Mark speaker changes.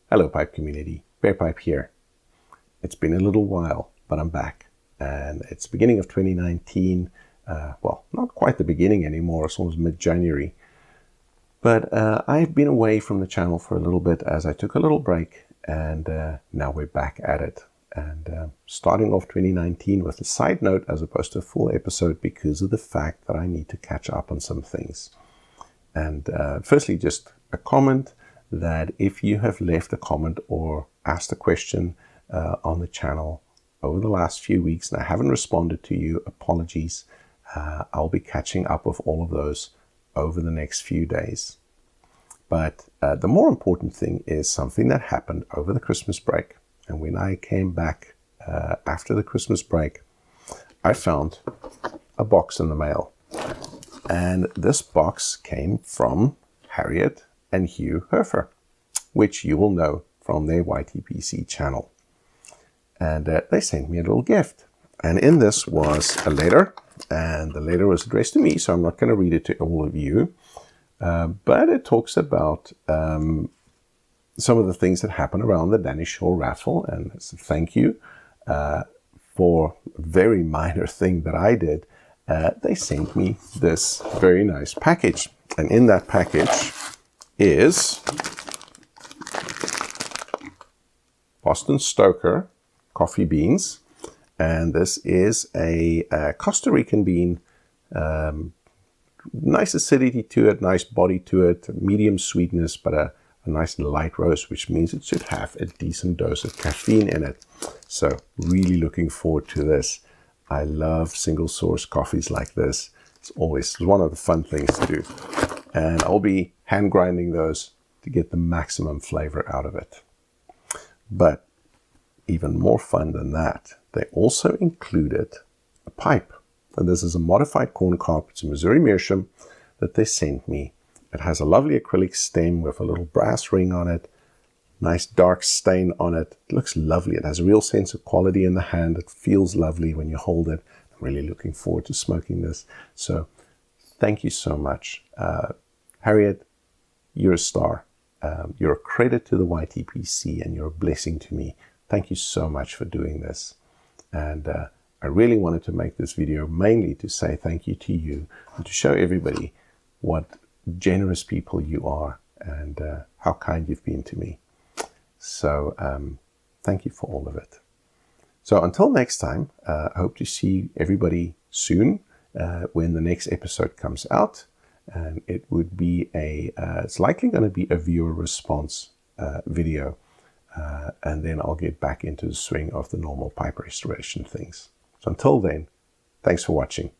Speaker 1: Hello Pipe community, Barepipe here. It's been a little while, but I'm back. And it's the beginning of 2019. Well, not quite the beginning anymore, it's almost mid-January. But I've been away from the channel for a little bit as I took a little break, and now we're back at it. And starting off 2019 with a side note as opposed to a full episode because of the fact that I need to catch up on some things. And firstly, just a comment that if you have left a comment or asked a question on the channel over the last few weeks and I haven't responded to you, apologies. I'll be catching up with all of those over the next few days. But the more important thing is something that happened over the Christmas break. And when I came back after the Christmas break, I found a box in the mail. And this box came from Harriet and Herfer, which you will know from their YTPC channel. And they sent me a little gift. And in this was a letter, and the letter was addressed to me, so I'm not going to read it to all of you. But it talks about some of the things that happened around the Danish Shore raffle, and it's a thank you for a very minor thing that I did. They sent me this very nice package, and in that package is Boston Stoker coffee beans, and this is a Costa Rican bean, nice acidity to it, nice body to it, medium sweetness, but a nice light roast, which means it should have a decent dose of caffeine in it. So really looking forward to this. I love single source coffees like this. It's always one of the fun things to do. And I'll be hand grinding those to get the maximum flavor out of it. But even more fun than that, they also included a pipe. And this is a modified corn cob. It's a Missouri Meerschaum that they sent me. It has a lovely acrylic stem with a little brass ring on it. Nice dark stain on it. It looks lovely. It has a real sense of quality in the hand. It feels lovely when you hold it. I'm really looking forward to smoking this. So thank you so much. Harriet, you're a star. You're a credit to the YTPC and you're a blessing to me. Thank you so much for doing this. And I really wanted to make this video mainly to say thank you to you and to show everybody what generous people you are and how kind you've been to me. So thank you for all of it. So until next time, I hope to see everybody soon when the next episode comes out. And it would be it's likely going to be a viewer response video. And then I'll get back into the swing of the normal pipe restoration things. So until then, thanks for watching.